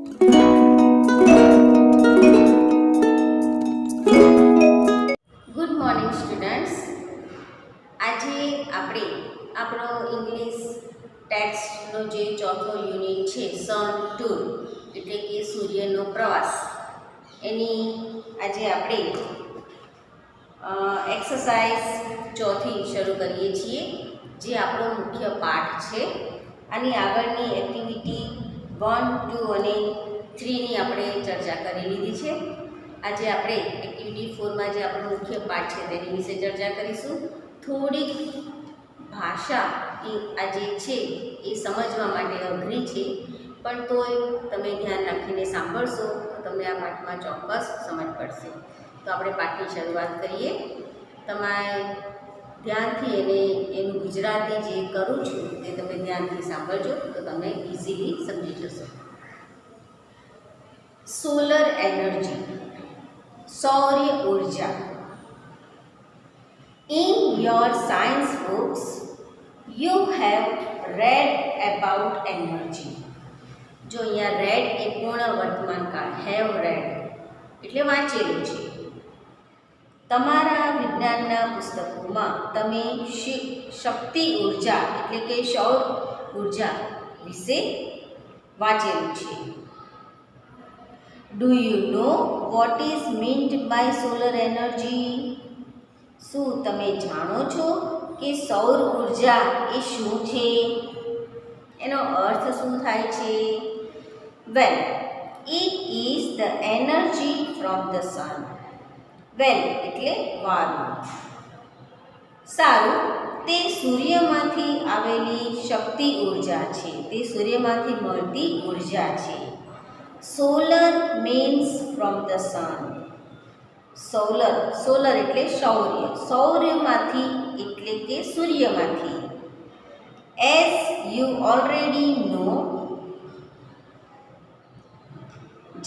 Good morning students. આજે આપણે આપણો ઇંગ્લિશ ટેક્સ્ટનો જે ચોથો યુનિટ છે સન ટૂર એટલે કે સૂર્યનો પ્રવાસ એની આજે આપણે એક્સરસાઇઝ ચોથી શરૂ કરીએ છીએ, જે આપણો મુખ્ય પાઠ છે. આની આગળની એક્ટિવિટી 1, 2 અને 3ની આપણે ચર્ચા કરી લીધી છે. આજે આપણે એક્ટિવિટી 4માં જે આપણો મુખ્ય પાઠ છે તેની વિશે ચર્ચા કરીશું. થોડીક ભાષા આ જે છે એ સમજવા માટે અઘરી છે, પણ તોય તમે ધ્યાન રાખીને સાંભળશો તો તમને આ પાઠમાં ચોક્કસ સમજ પડશે. તો આપણે પાઠની શરૂઆત કરીએ. તમારે ધ્યાનથી એનું ગુજરાતી જે કરું છું તે તમે ધ્યાનથી સાંભળજો તો તમે ઇઝીલી સમજી જશો. સોલર એનર્જી, સૌર્ય ઉર્જા. In your science books, you have read about energy. જો અહીંયા રેડ એ પૂર્ણ વર્તમાન કાળ, હેવ રેડ એટલે વાંચેલું છે. તમારા વિજ્ઞાનના પુસ્તકોમાં તમે શક્તિ ઉર્જા એટલે કે સૌર ઉર્જા વિશે વાંચેલું છે. Do you know what is meant by solar energy? શું તમે જાણો છો કે સૌર ઉર્જા એ શું છે? એનો અર્થ શું થાય છે? Well, it is the energy from the sun. Well એટલે વારું. સારું, તે સૂર્યમાંથી આવેલી શક્તિ ઉર્જા છે, તે સૂર્યમાંથી મળતી ઉર્જા છે. Solar means from the sun. Solar એટલે સૌર્ય, સૌર્યમાંથી એટલે કે સૂર્યમાંથી. As you already know,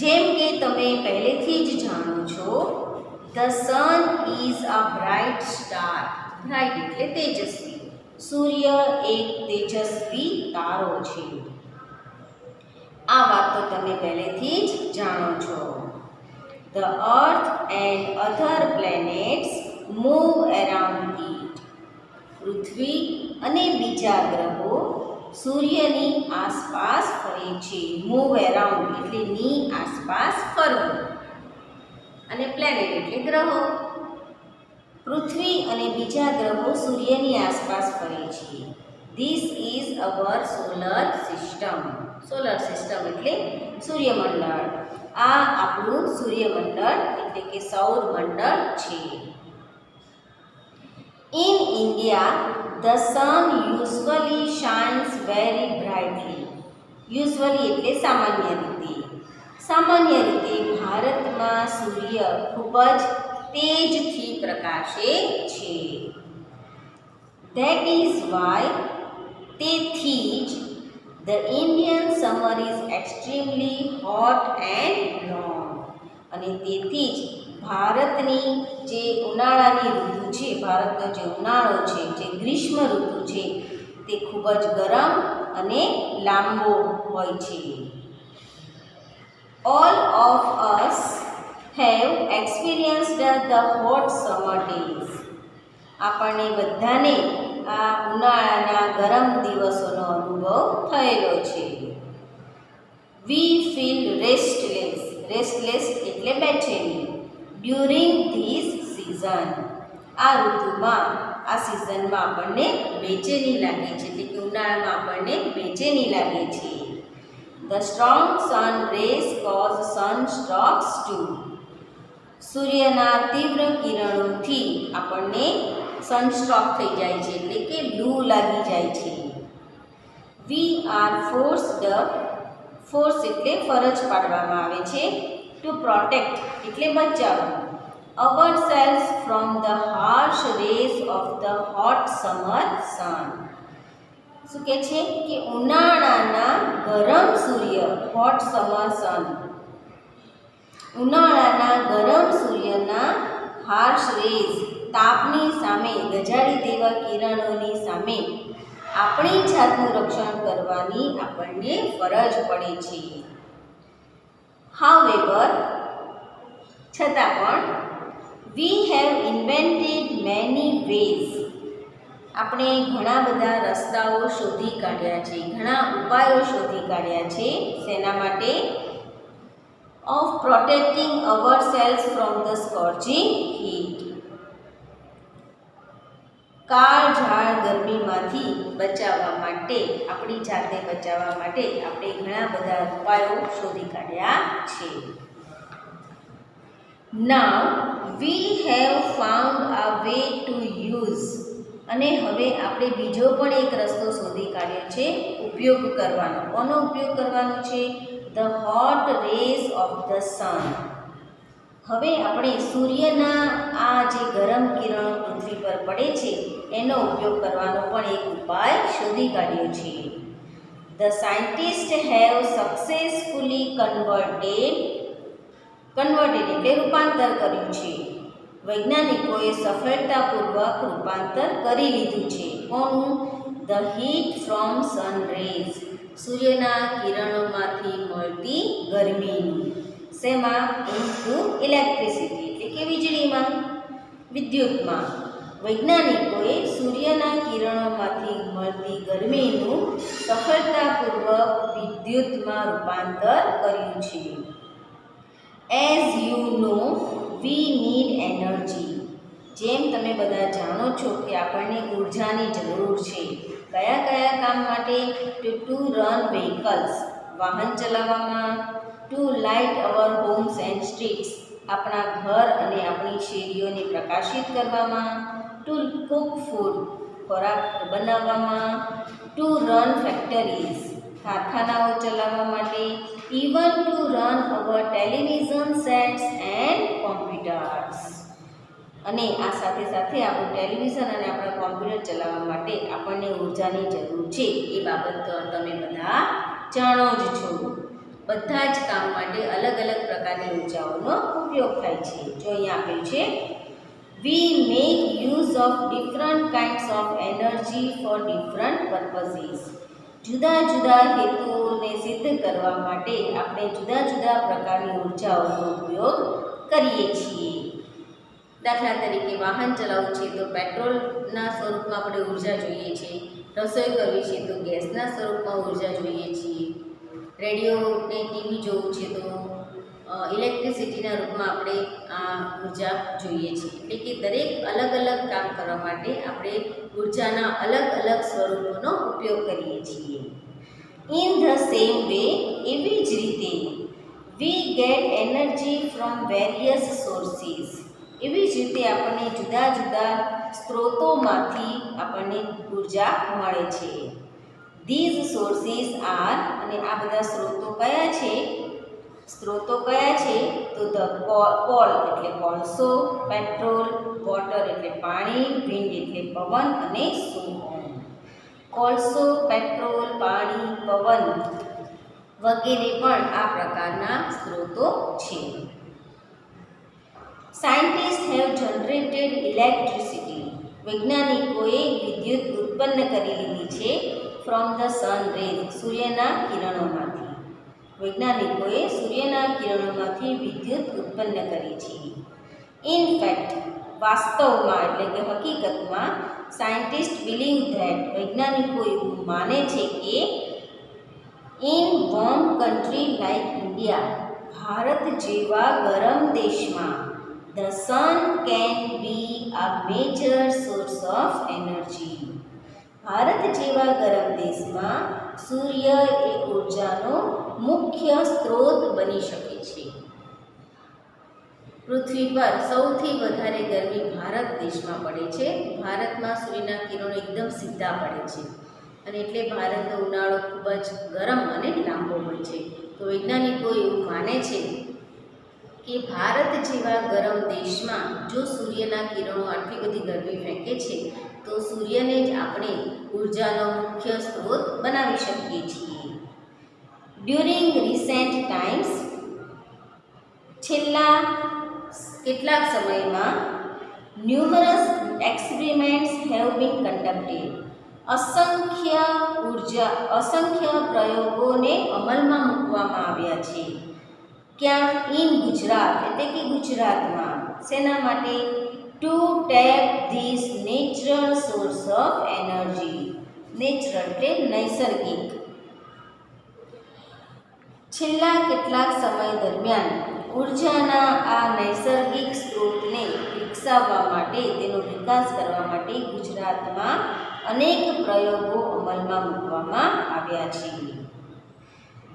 જેમ કે તમે પહેલેથી જ જાણો છો, the sun is a bright star. Bright એટલે તેજસ્વી, સૂર્ય એક તેજસ્વી તારો છે. આ વાત તો તમે પહેલેથી જ જાણો છો. The earth and other planets move around it. પૃથ્વી અને બીજા ગ્રહો સૂર્યની આસપાસ ફરે છે. મૂવ એરાઉન્ડ એટલે ની આસપાસ ફરવું, અને પ્લેનેટ એટલે ગ્રહો. પૃથ્વી અને બીજા ગ્રહો સૂર્યની આસપાસ ફરે છે. This is our solar system. Solar system એટલે સૂર્યમંડળ. આ આપણું સૂર્યમંડળ એટલે કે સૌર મંડળ છે. In India, the sun usually shines very brightly. Usually એટલે સામાન્ય રીતે. સામાન્ય રીતે ભારતમાં સૂર્ય ખૂબ જ તેજથી પ્રકાશે છે. That is why, તેથી જ, the Indian summer is extremely hot and long. અને તેથી જ ભારતની જે ઉનાળાની ઋતુ છે, ભારતનો જે ઉનાળો છે, જે ગ્રીષ્મ ઋતુ છે, તે ખૂબ જ ગરમ અને લાંબો હોય છે. All of us have experienced the hot summer days. આપણને બધાને આ ઉનાળાના ગરમ દિવસોનો અનુભવ થયેલો છે. We feel restless. રેસ્ટલેસ એટલે બેચેની. During this season. આ ઋતુમાં, આ સિઝનમાં આપણને બેચેની લાગે છે, એટલે કે ઉનાળામાં આપણને બેચેની લાગે છે. The strong sun rays cause sunstrokes too. સૂર્યના તીવ્ર કિરણોથી આપણને સનસ્ટ્રોક થઈ જાય છે, એટલે કે લૂ લાગી જાય છે. We are forced, ફોર્સ એટલે ફરજ પાડવામાં આવે છે, ટુ પ્રોટેક્ટ એટલે બચાવવું, ourselves from the harsh rays of the hot summer sun. શું કહે છે કે ઉનાળાના ગરમ સૂર્ય, હોટ સમર સન, ઉનાળાના ગરમ સૂર્યના હાર્શ રેઝ, તાપની સામે, ગજાડી દેવા કિરણોની સામે આપણી જાતનું રક્ષણ કરવાની આપણને ફરજ પડે છે. However, છતાં પણ we have invented many ways. આપણે ઘણા બધા રસ્તાઓ શોધી કાઢ્યા છે, ઘણા ઉપાયો શોધી કાઢ્યા છે. શેના માટે? of protecting ourselves from the scorching heat. કાળઝાળ ગરમીમાંથી બચાવવા માટે, આપણી જાતે બચાવવા માટે આપણે ઘણા બધા ઉપાયો શોધી કાઢ્યા છે. Now we have found a way to use, અને હવે આપણે બીજો પણ એક રસ્તો શોધી કાઢ્યો છે ઉપયોગ કરવાનો. કોનો ઉપયોગ કરવાનો છે? the hot rays of the sun. હવે આપણે સૂર્યના આ જે ગરમ કિરણો પૃથ્વી પર પડે છે એનો ઉપયોગ કરવાનો પણ એક ઉપાય શોધી કાઢ્યો છે. The scientists have successfully converted એટલે રૂપાંતર કર્યું છે. વૈજ્ઞાનિકોએ સફળતાપૂર્વક રૂપાંતર કરી લીધું છે. કોનું? the heat from sun rays, સૂર્યના કિરણોમાંથી મળતી ગરમીનું. શેમાં? ઇન્ટુ ઇલેક્ટ્રિસિટી, એટલે કે વીજળીમાં, વિદ્યુતમાં. વૈજ્ઞાનિકોએ સૂર્યના કિરણોમાંથી મળતી ગરમીનું સફળતાપૂર્વક વિદ્યુતમાં રૂપાંતર કર્યું છે. As you know we need energy. જેમ તમે બધા જાણો છો કે આપણને ઉર્જાની જરૂર છે. કયા કયા કામ માટે? ટુ રન વ્હીકલ્સ, વાહન ચલાવવામાં. To light our homes and streets, આપણા ઘર અને આપણી શેરીઓને પ્રકાશિત કરવામાં. ટુ કુક ફૂડ, ખોરાક બનાવવામાં. ટુ રન ફેક્ટરીઝ, કારખાનાઓ ચલાવવા માટે. Even to run our television sets and computers, અને આ સાથે સાથે આપણું ટેલિવિઝન અને આપણા કોમ્પ્યુટર ચલાવવા માટે આપણને ઉર્જાની જરૂર છે. એ બાબત તો તમે બધા જાણો જ છો. બધા જ કામ માટે અલગ અલગ પ્રકારની ઉર્જાઓનો ઉપયોગ થાય છે. જો અહીંયા આપ્યું છે, we make use of different kinds of energy for different purposes. જુદા જુદા હેતુઓને સિદ્ધ કરવા માટે આપણે જુદા જુદા પ્રકારની ઉર્જાઓનો ઉપયોગ કરીએ છીએ. દાખલા તરીકે વાહન ચલાવવું છે તો પેટ્રોલના સ્વરૂપમાં આપણે ઉર્જા જોઈએ છીએ. રસોઈ કરવી છે તો ગેસના સ્વરૂપમાં ઉર્જા જોઈએ છીએ. રેડિયો ને ટીવી જોવું છે તો ઇલેક્ટ્રિસિટીના રૂપમાં આપણે આ ઉર્જા જોઈએ છીએ. એટલે કે દરેક અલગ અલગ કામ કરવા માટે આપણે ઉર્જાના અલગ અલગ સ્વરૂપોનો ઉપયોગ કરીએ છીએ. ઇન ધ સેમ વે, એવી જ રીતે, we get energy from various sources. એવી જ રીતે આપણને જુદા જુદા સ્ત્રોતોમાંથી આપણને ઉર્જા મળે છે. These sources are, અને આ બધા સ્ત્રોતો કયા છે? તો ધ કોલ એટલે કોલસો, પેટ્રોલ, વોટર એટલે પાણી, વિન્ડ એટલે પવન, અને સો ઓન. કોલસો, પેટ્રોલ, પાણી, પવન વગેરે પણ આ પ્રકારના સ્ત્રોતો છે. Scientist have generated electricity. વૈજ્ઞાનિકોએ વિદ્યુત ઉત્પન્ન કરી લીધી છે ફ્રોમ ધ સન રેઝ, સૂર્યના કિરણોમાંથી. વૈજ્ઞાનિકોએ સૂર્યના કિરણોમાંથી વિદ્યુત ઉત્પન્ન કરી છે. ઇન ફેક્ટ, વાસ્તવમાં એટલે કે હકીકતમાં, સાયન્ટિસ્ટ બિલીવ ધેટ, વૈજ્ઞાનિકો એવું માને છે કે in warm country like India, Bharat જેવા ગરમ દેશમાં, the sun can be a major source of energy. Bharat જેવા ગરમ દેશમાં સૂર્ય એ ઉર્જાનો મુખ્ય સ્ત્રોત બની શકે છે. પૃથ્વી પર સૌથી વધારે ગરમી ભારત દેશમાં પડે છે. ભારતમાં સૂર્યના કિરણો એકદમ સીધા પડે છે અને એટલે ભારતનો ઉનાળો ખૂબ જ ગરમ અને લાંબો હોય છે. તો વૈજ્ઞાનિકો એવું માને છે કે ભારત જેવા ગરમ દેશમાં જો સૂર્યના કિરણો આટલી બધી ગરમી ફેંકે છે તો સૂર્યને જ આપણે ઉર્જાનો મુખ્ય સ્ત્રોત બનાવી શકીએ છીએ. ડ્યુરિંગ રિસેન્ટ ટાઈમ્સ, છેલ્લા કેટલાક સમયમાં, ન્યુમરસ એક્સપેરિમેન્ટ્સ હેવ બીન કન્ડક્ટેડ, અસંખ્ય પ્રયોગોને અમલમાં મૂકવામાં આવ્યા છે. ક્યાં? ઇન ગુજરાત એટલે કે ગુજરાતમાં. શેના માટે? To tap this natural source of energy. Natural એટલે નૈસર્ગિક. છેલ્લા કેટલાક સમય દરમિયાન ઉર્જાના આ નૈસર્ગિક સ્ત્રોતને વિકસાવવા માટે, તેનો વિકાસ કરવા માટે ગુજરાતમાં અનેક પ્રયોગો અમલમાં મૂકવામાં આવ્યા છે.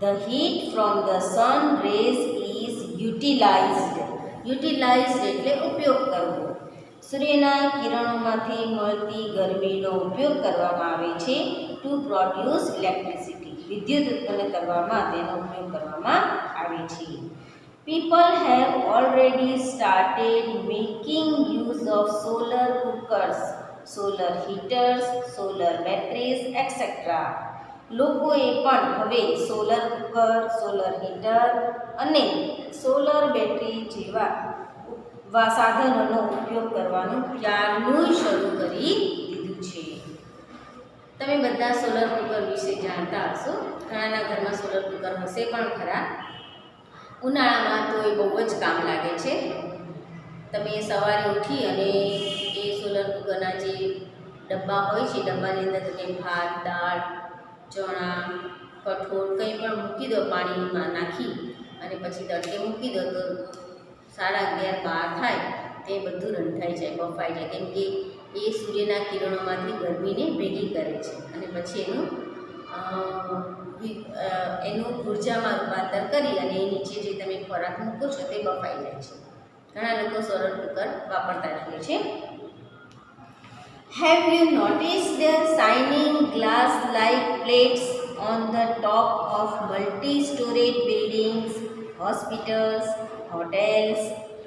The heat from the sun rays is utilized. Utilized એટલે ઉપયોગ કરવો. સૂર્યના કિરણોમાંથી મળતી ગરમીનો ઉપયોગ કરવામાં આવે છે ટુ પ્રોડ્યુસ ઇલેક્ટ્રિસિટી. વિદ્યુત ઉત્પન્ન કરવામાં તેનો ઉપયોગ કરવામાં આવે છે. People have already started making use of solar cookers, solar heaters, solar batteries, etc. લોકોએ પણ હવે સોલર કુકર, સોલર હીટર અને સોલર બેટરી જેવા સાધનોનો ઉપયોગ કરવાનું ક્યારનું શરૂ કરી દીધું છે. તમે બધા સોલર કુકર વિશે જાણતા હશો. ઘણાના ઘરમાં સોલર કુકર હશે પણ ખરા. ઉનાળામાં તો એ બહુ જ કામ લાગે છે. તમે સવારે ઉઠી અને એ સોલર કુકરના જે ડબ્બા હોય છે, ડબ્બાની અંદર તમે ભાત, દાળ, ચણા, કઠોળ કંઈ પણ મૂકી દો, પાણીમાં નાખી અને પછી તડકે મૂકી દો તો 11:30 થાય તે બધું રંધાઈ જાય, બફાઈ જાય. કેમ કે એ સૂર્યના કિરણોમાંથી ગરમીને ભેગી કરે છે અને પછી એનું ઉર્જામાં રૂપાંતર કરી અને એ નીચે જે તમે ખોરાક મૂકો છો તે બફાઈ જાય છે. ઘણા લોકો સોલર કુકર વાપરતા જ હોય છે. Have you noticed the shining glass-like plates on the top of multi-storied buildings, hospitals, hotels,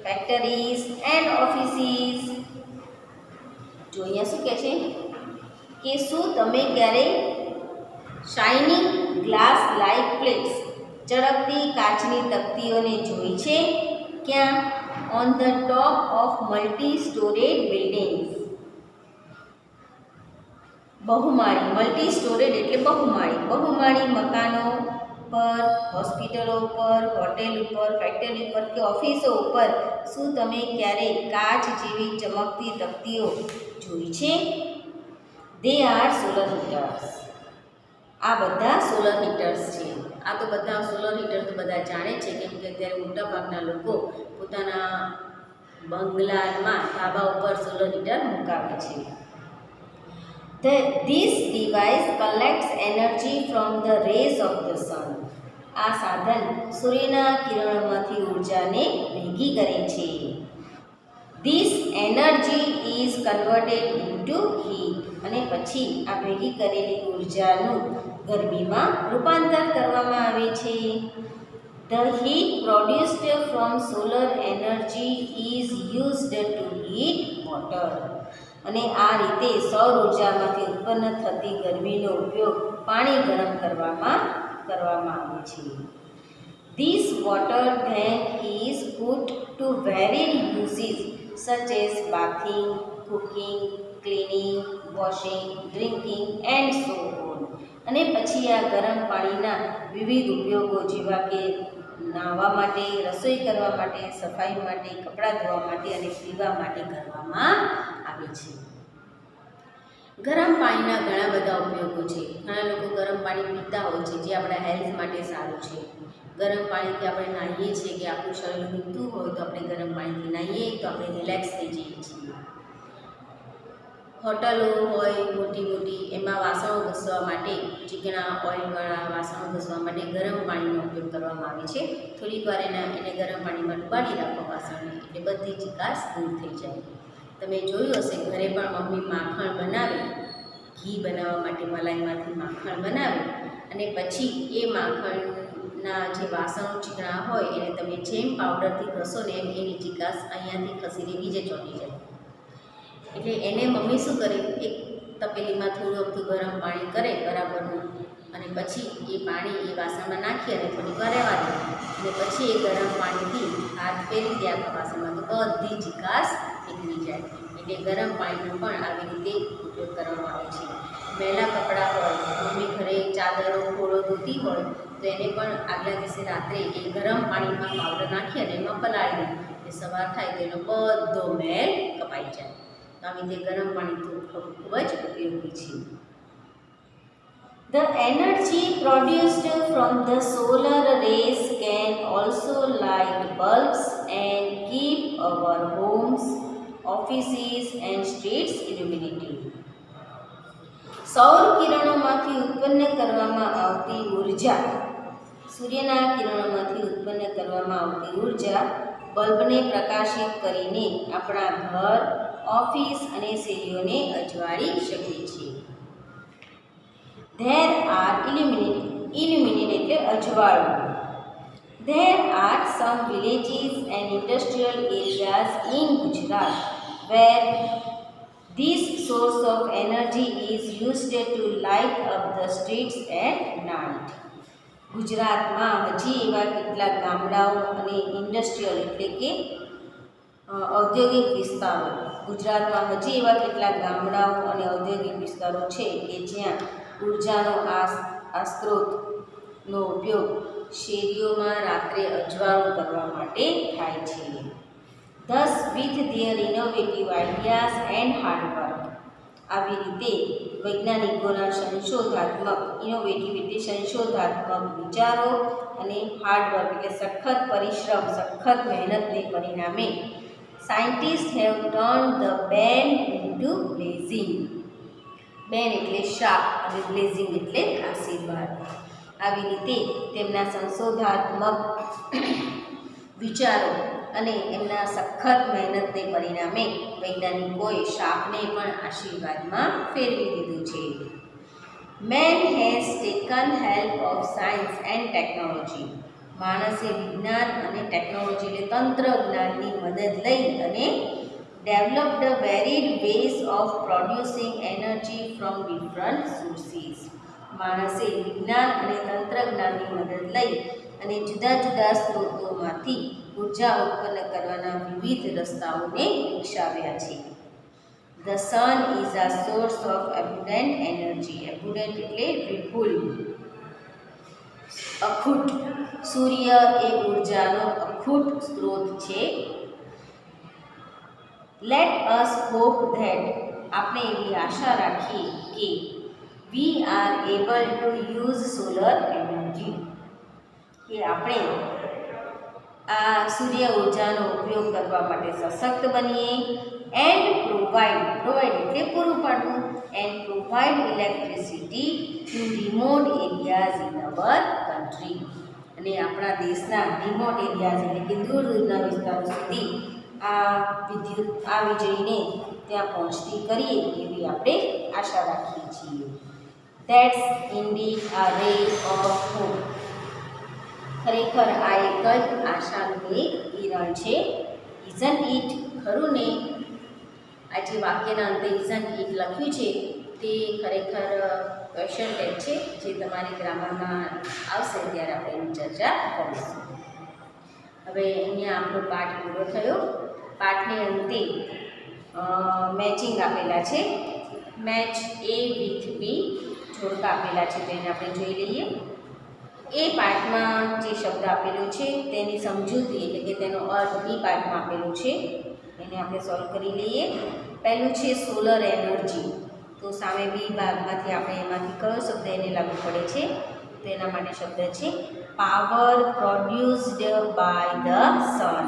factories and offices? જો અહીંયા શું કહે છે કે શું તમે ક્યારેય શાઇનિંગ ગ્લાસ લાઇક પ્લેટ્સ, ચળકતી કાચની તકતીઓને જોઈ છે? ક્યાં? On the top of multi storeyed buildings. બહુમાળી, મલ્ટી સ્ટોરેડ એટલે બહુમાળી મકાનો પર, હોસ્પિટલો ઉપર, હોટેલ ઉપર, ફેક્ટરી ઉપર કે ઓફિસો ઉપર શું તમે ક્યારેય કાચ જેવી ચમકતી તકતીઓ જોઈ છે? They are solar હીટર્સ. આ બધા સોલર હીટર્સ છે. આ તો બધા સોલર હીટર તો બધા જાણે છે, કેમ કે અત્યારે મોટાભાગના લોકો પોતાના બંગલામાં ધાબા ઉપર સોલર હીટર મુકાવે છે. This device collects energy from the rays of the sun. આ સાધન સૂર્યના કિરણોમાંથી ઉર્જાને ભેગી કરે છે. This energy is converted into heat. અને પછી આ ભેગી કરેલી ઉર્જાનું ગરમીમાં રૂપાંતર કરવામાં આવે છે. The heat produced from solar energy is used to heat water. અને આ રીતે સૌર ઉર્જામાંથી ઉત્પન્ન થતી ગરમીનો ઉપયોગ પાણી ગરમ કરવામાં આવે છે. This water then is put to varied uses such as bathing, cooking, cleaning, washing, drinking and so on. અને પછી આ ગરમ પાણીના વિવિધ ઉપયોગો જેવા કે નાહવા માટે, રસોઈ કરવા માટે, સફાઈ માટે, કપડાં ધોવા માટે અને પીવા માટે કરવામાં આવે છે. ગરમ પાણીના ઘણા બધા ઉપયોગો છે. ઘણા લોકો ગરમ પાણી પીતા હોય છે, જે આપણા હેલ્થ માટે સારું છે. ગરમ પાણીથી આપણે નાહીએ છીએ કે આપણું શરીર દુખતું હોય તો આપણે ગરમ પાણીથી નાહીએ તો આપણે રિલેક્સ થઈ જઈએ છીએ. હોટલો હોય મોટી એમાં વાસણો ઘસવા માટે, ચીકણા ઓઇલવાળા વાસણો ઘસવા માટે ગરમ પાણીનો ઉપયોગ કરવામાં આવે છે. થોડીક વાર એને ગરમ પાણીમાં ડુબાડી રાખો વાસણને, એટલે બધી ચીકાશ દૂર થઈ જાય. તમે જોયું હશે ઘરે પણ મમ્મી માખણ બનાવે, ઘી બનાવવા માટે મલાઈમાંથી માખણ બનાવે અને પછી એ માખણના જે વાસણો ચીકણા હોય એને તમે જેમ પાવડરથી ઘસો ને એમ એની ચીકાશ અહીંયાથી ખસીને બીજે ચોંટી જાય. એટલે એને મમ્મી શું કરે, એક તપેલીમાં થોડું અમથું ગરમ પાણી કરે બરાબરનું અને પછી એ પાણી એ વાસણમાં નાખી અને થોડીક વાર રહેવા દે અને પછી એ ગરમ પાણીથી હાથ ફેરવી દે આખા વાસણમાં તો બધી ચીકાશ નીકળી જાય. એટલે ગરમ પાણીનો પણ આવી રીતે ઉપયોગ કરવામાં આવે છે. મેલા કપડાં હોય, મમ્મી ઘરે ચાદરો ખોળો ધોતી હોય તો એને પણ આગલા દિવસે રાત્રે એ ગરમ પાણીમાં પાવડર નાખી અને એમાં પલાળી દે. એ સવાર થાય તો એનો બધો મેલ કપાઈ જાય. તો આવી રીતે ગરમ પાણી તો ખૂબ જ ઉપયોગી છે. The energy produced from the solar rays can also light bulbs and keep our homes, offices and streets illuminated. સૌર કિરણોમાંથી ઉત્પન્ન કરવામાં આવતી ઉર્જા, સૂર્યના કિરણોમાંથી ઉત્પન્ન કરવામાં આવતી ઉર્જા બલ્બને પ્રકાશિત કરીને આપણા ઘર, ઓફિસ અને શેરીઓને અજવાળી શકે છે. There are illuminated એટલે અજવાળું. There are some villages and industrial areas in Gujarat where this source of energy is used to light up the streets at night. ગુજરાતમાં હજી એવા કેટલાક ગામડાઓ અને ઇન્ડસ્ટ્રીયલ એટલે કે ઔદ્યોગિક વિસ્તારો, ગુજરાતમાં હજી એવા કેટલાક ગામડાઓ અને ઔદ્યોગિક વિસ્તારો છે કે જ્યાં ઉર્જાનો આ સ્ત્રોતનો ઉપયોગ શેરીઓમાં રાત્રે અજવાળું કરવા માટે થાય છે. Thus, with their innovative ideas and hard work, આવી રીતે વૈજ્ઞાનિકોના સંશોધાત્મક વિચારો અને હાર્ડવર્ક એટલે સખત પરિશ્રમ, સખત મહેનતને પરિણામે સાયન્ટિસ્ટ હેવ ટર્ન ધ બેન ઇન્ટુ બ્લેઝિંગ. બેન એટલે શાપ અને બ્લેઝિંગ એટલે આશીર્વાદ. આવી રીતે તેમના સંશોધાત્મક વિચારો અને એમના સખત મહેનતને પરિણામે વૈજ્ઞાનિકોએ શાપને પણ આશીર્વાદમાં ફેરવી દીધું છે. Man has taken help of science and technology. માણસે વિજ્ઞાન અને ટેકનોલોજી એટલે તંત્રજ્ઞાનની મદદ લઈ અને developed varied ways of producing energy from different sources. માણસે વિજ્ઞાન અને તંત્રજ્ઞાનની મદદ લઈ અને જુદા જુદા સ્ત્રોતોમાંથી ઉર્જા ઉત્પન્ન કરવાના વિવિધ રસ્તાઓને વિકસાવ્યા છે. The sun is a source of abundant energy. Abundant એટલે વિપુલ, અખૂટ. સૂર્ય એ ઉર્જાનો અખૂટ સ્ત્રોત છે. Let us hope that, આપણે એવી આશા રાખીએ કે we are able to use solar energy, કે આપણે આ સૂર્ય ઉર્જાનો ઉપયોગ કરવા માટે સશક્ત બનીએ. એન્ડ પ્રોવાઈડ એટલે પૂરું પાડવું. And provide electricity to remote areas in our country, અને આપણા દેશના રિમોટ એરિયાઝ એટલે કે દૂર દૂરના વિસ્તારો સુધી આ વીજળીને ત્યાં પહોંચતી કરીએ એવી આપણે આશા રાખીએ છીએ. That's indeed a ray of hope. ખરેખર આ એક જ આશાનું એક કિરણ છે. Isn't it? ખરું ને? આ જે વાક્યના અંતે isn't it લખ્યું છે તે ખરેખર ક્વેશ્ચન ટેગ છે, જે તમારી ગ્રામરમાં આવશે ત્યારે આપણે એની ચર્ચા કરીશું. હવે અહીંયા આપણો પાઠ પૂરો થયો. પાઠને અંતે મેચિંગ આપેલા છે. મેચ A with B જોડકા આપેલા છે, તેને આપણે જોઈ લઈએ. એ પાઠમાં જે શબ્દ આપેલો છે તેની સમજૂતી એટલે કે તેનો અર્થ બી પાઠમાં આપેલો છે, એને આપણે સોલ્વ કરી લઈએ. પહેલું છે સોલર એનર્જી. તો સામે બી ભાગમાંથી આપણે એમાંથી કયો શબ્દ એને લાગુ પડે છે? તો એના માટે શબ્દ છે power produced by the sun.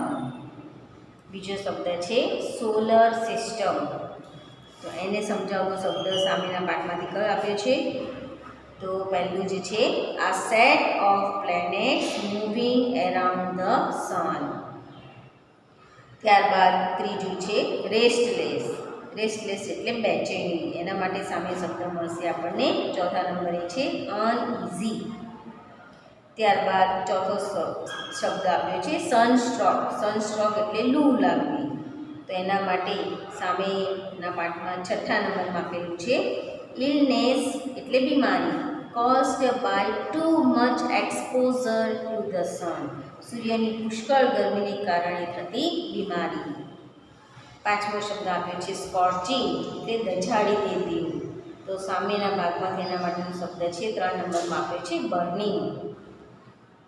બીજો શબ્દ છે સોલર સિસ્ટમ. તો એને સમજાવતો શબ્દ સામેના પાઠમાંથી કયો આપ્યો છે? તો પહેલું જે છે આ set of planets moving around the sun. ત્યારબાદ ત્રીજું છે રેસ્ટલેસ. રેસ્ટલેસ એટલે બેચેની. એના માટે સામે શબ્દ મળશે આપણને. ચોથા નંબરે છે અનઇઝી. ત્યારબાદ ચોથો શબ્દ આપ્યો છે સનસ્ટ્રોક. સનસ્ટ્રોક એટલે લૂ લાગવી. તો એના માટે સામેના પાઠમાં છઠ્ઠા નંબરમાં આપેલું છે ઇલનેસ એટલે બીમારી. Caused by too much exposure to the sun. સૂર્યની પુષ્કળ ગરમીને કારણે થતી બીમારી. પાંચમો શબ્દ આપ્યો છે સ્કોર્ચિંગ એટલે દઝાડી દે તેવું. તો સામેના ભાગમાં તેના માટેનો શબ્દ છે 3 નંબરમાં આપ્યો છે બર્નિંગ.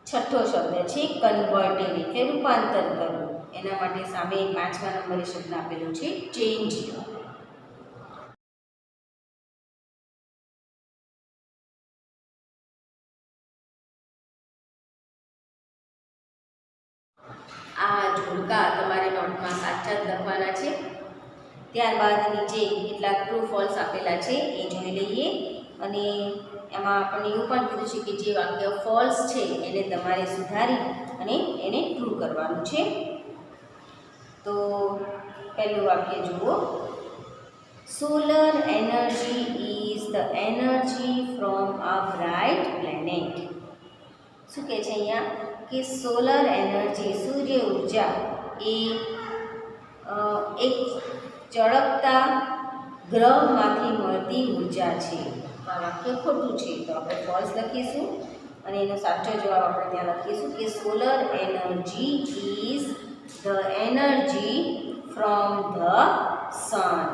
છઠ્ઠો શબ્દ છે કન્વર્ટેડ એટલે રૂપાંતર કરવું. એના માટે સામે 5મા નંબરે શબ્દ આપેલો છે ચેન્જ. આ જોડકા તમારે નોટમાં સાચા જ લખવાના છે. ત્યારબાદ નીચે કેટલાક ટ્રુ ફોલ્સ આપેલા છે એ જોઈ લઈએ. અને એમાં આપણને એવું પણ કીધું છે કે જે વાક્ય ફોલ્સ છે એને તમારે સુધારી અને એને ટ્રુ કરવાનું છે. તો પહેલું વાક્ય જુઓ. Solar energy is the energy from a bright planet. શું કહે છે અહીંયા કે સોલર એનર્જી સૂર્ય ઉર્જા એ એક ચળકતા ગ્રહમાંથી મળતી ઉર્જા છે. આ વાક્ય ખોટું છે તો આપણે ફોલ્સ લખીશું અને એનો સાચો જવાબ આપણે ત્યાં લખીશું કે solar energy is the energy from the sun.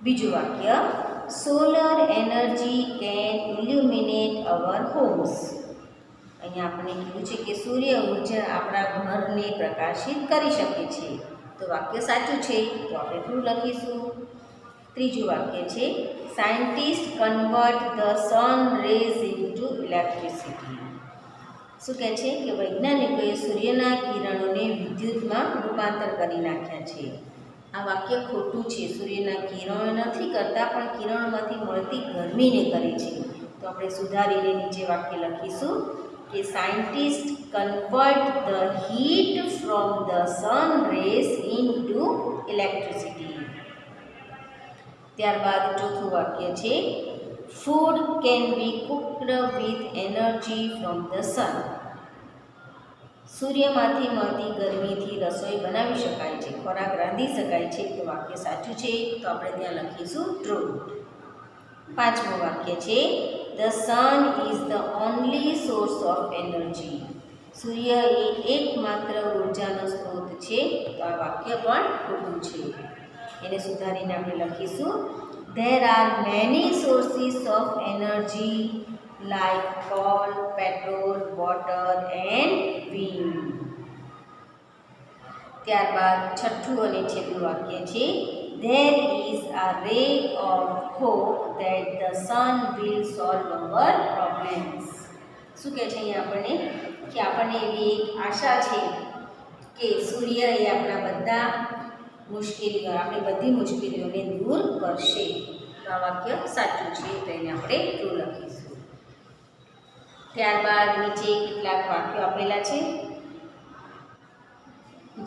બીજું વાક્ય solar energy can illuminate our homes. અહીંયા આપણે કીધું છે કે સૂર્ય ઉર્જા આપણા ઘરને પ્રકાશિત કરી શકે છે. તો વાક્ય સાચું છે તો આપણે ટ્રુ લખીશું. ત્રીજું વાક્ય છે scientist convert the sun rays into electricity. શું કહે છે કે વૈજ્ઞાનિકોએ સૂર્યના કિરણોને વિદ્યુતમાં રૂપાંતર કરી નાખ્યા છે. આ વાક્ય ખોટું છે. સૂર્યના કિરણો નથી કરતા પણ કિરણોમાંથી મળતી ગરમીને કરે છે. તો આપણે સુધારીને નીચે વાક્ય લખીશું કે scientist convert the heat from the sun rays into electricity. ત્યારબાદ ચોથું વાક્ય છે food can be cooked with energy from the sun. સૂર્યમાંથી મળતી ગરમીથી રસોઈ બનાવી શકાય છે, ખોરાક રાંધી શકાય છે. તો વાક્ય સાચું છે તો આપણે ત્યાં લખીશું ટ્રુ. પાંચમું વાક્ય છે the sun is the only source of energy. સૂર્ય એ એકમાત્ર ઉર્જાનો સ્ત્રોત છે. તો આ વાક્ય પણ ખોટું છે. એને સુધારીને આપણે લખીશું there are many sources of energy like call, petrol, water and wind. ત્યારબાદ છઠ્ઠું અને છેલ્લું વાક્ય છે there is a ray of hope that the sun will solve our problems. શું કહે છે અહીંયા આપણને કે આપણને એવી એક આશા છે કે સૂર્ય એ આપણા બધા મુશ્કેલીઓ, આપણી બધી મુશ્કેલીઓને દૂર કરશે. તો આ વાક્ય સાચું છે તો એને આપણે ટ્રુ લખીશું. ત્યારબાદ નીચે કેટલાક વાક્યો આપેલા છે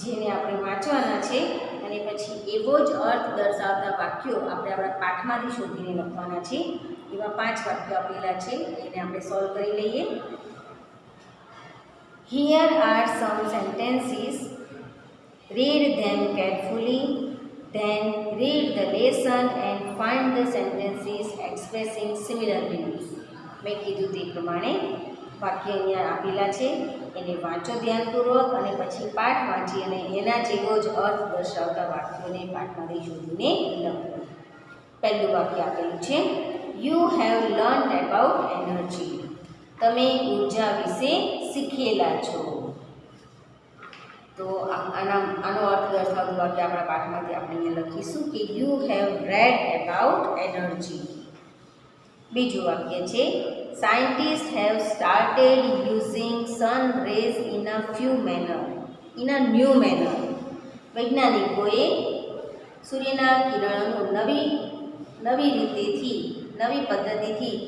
જેને આપણે વાંચવાના છે અને પછી એવો જ અર્થ દર્શાવતા વાક્યો આપણે આપણા પાઠમાંથી શોધીને લખવાના છે. એવા 5 વાક્યો આપેલા છે એને આપણે સોલ્વ કરી લઈએ. Here are some sentences. Read them carefully. Then read the lesson and find the sentences expressing similar meanings. મેં કીધું તે પ્રમાણે વાક્ય અહીંયા આપેલા છે એને વાંચો ધ્યાનપૂર્વક અને પછી પાઠ વાંચી અને એના જેવો જ અર્થ દર્શાવતા વાક્યોને પાઠમાંથી શોધીને લખો. પહેલું વાક્ય આપેલું છે you have learned about energy. તમે ઉર્જા વિશે શીખેલા છો. તો આનો અર્થ દર્શાવતું વાક્ય આપણા પાઠમાંથી આપણે અહીંયા લખીશું કે you have read about energy. બીજું વાક્ય છે scientist have started using sun rays in a new manner. વૈજ્ઞાનિકોએ સૂર્યના કિરણોનું નવી પદ્ધતિથી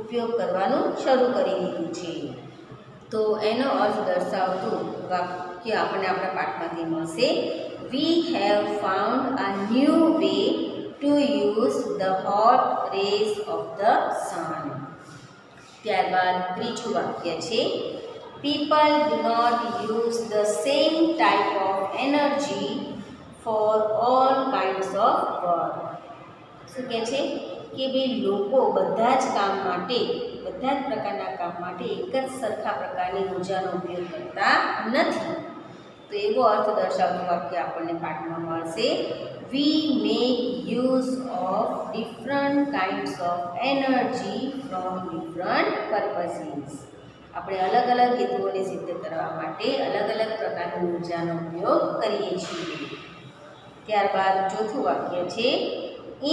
ઉપયોગ કરવાનું શરૂ કરી દીધું છે. તો એનો અર્થ દર્શાવતું વાક્ય આપણને આપણા પાઠમાંથી મળશે we have found a new way to use the hot rays of the sun. ત્યારબાદ ત્રીજું વાક્ય છે people do not use the same type of energy for all kinds of work. શું કહે છે કે ભાઈ લોકો બધા જ પ્રકારના કામ માટે એક જ સરખા પ્રકારની ઉર્જાનો ઉપયોગ કરતા નથી. તો એવો અર્થ દર્શાવતું વાક્ય આપણને પાઠમાં મળશે we make use of different kinds of energy from different purposes. આપણે અલગ અલગ હેતુઓને સિદ્ધ કરવા માટે અલગ અલગ પ્રકારની ઉર્જાનો ઉપયોગ કરીએ છીએ. ત્યારબાદ ચોથું વાક્ય છે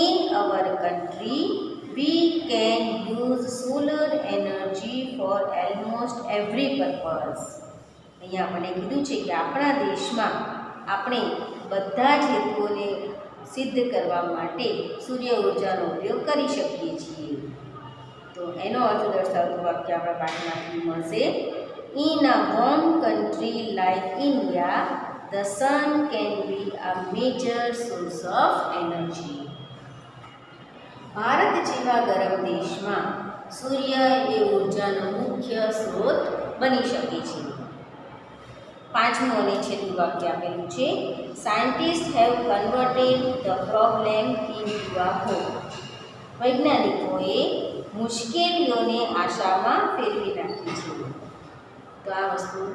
in our country we can use solar energy for almost every purpose. અહીંયા આપણને કીધું છે કે આપણા દેશમાં આપણે બધા જ હેતુઓને સિદ્ધ કરવા માટે સૂર્ય ઉર્જાનો ઉપયોગ કરી શકીએ છીએ. તો એનો અર્થ દર્શાવતું વાક્ય આપણા પાઠમાંથી મળશે in a warm country like India the sun can be a major source of energy. Bharat જેવા ગરમ દેશમાં સૂર્ય એ ઉર્જાનો મુખ્ય સ્ત્રોત બની શકે છે. પાંચમું અને છેલ્લું વાક્ય આપેલું છે scientist have converted the problem into a hope. વૈજ્ઞાનિકોએ મુશ્કેલીઓને આશામાં ફેરવી નાખી છે. તો આ વસ્તુને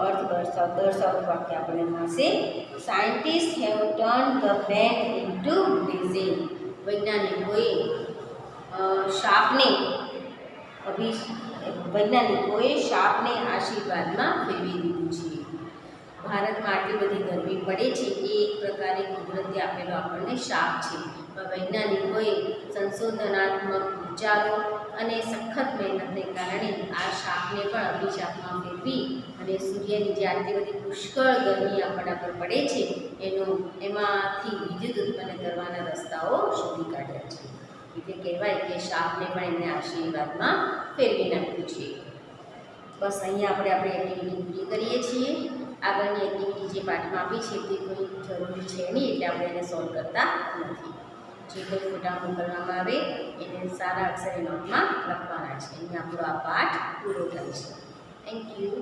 અર્થ દર્શાવતું વાક્ય આપણને મળશે scientist have turn the bane into blessing. વૈજ્ઞાનિકોએ શાપને આશીર્વાદમાં ફેરવી દીધું છે. ભારતમાં આટલી બધી ગરમી પડે છે એ એક પ્રકારે કુદરતે આપેલો આપણને શાપ છે. પણ વૈજ્ઞાનિકોએ સંશોધનાત્મક વિચારો અને સખત મહેનતને કારણે આ શાપને પણ અભિશાપમાં ફેરવી અને સૂર્યની જે આટલી બધી પુષ્કળ ગરમી આપણા પર પડે છે એમાંથી વિદ્યુત ઉત્પન્ન કરવાના રસ્તાઓ શોધી કાઢ્યા છે. એટલે કહેવાય કે શાપને પણ એમને આશીર્વાદમાં ફેરવી નાખ્યું છે. બસ અહીંયા આપણે આપણી એક્ટિવિટી પૂરી કરીએ છીએ. આગળની એક્ટિવિટી જે પાઠમાં આપી છે તે કોઈ જરૂરી છે નહીં એટલે આપણે એને સોલ્વ કરતા નથી. જે કોઈ ફોટા મોકલવામાં આવે એને સારા અક્ષરે નોટમાં લખવાના છે. અહીંયા આપણો આ પાઠ પૂરો થાય છે. Thank you.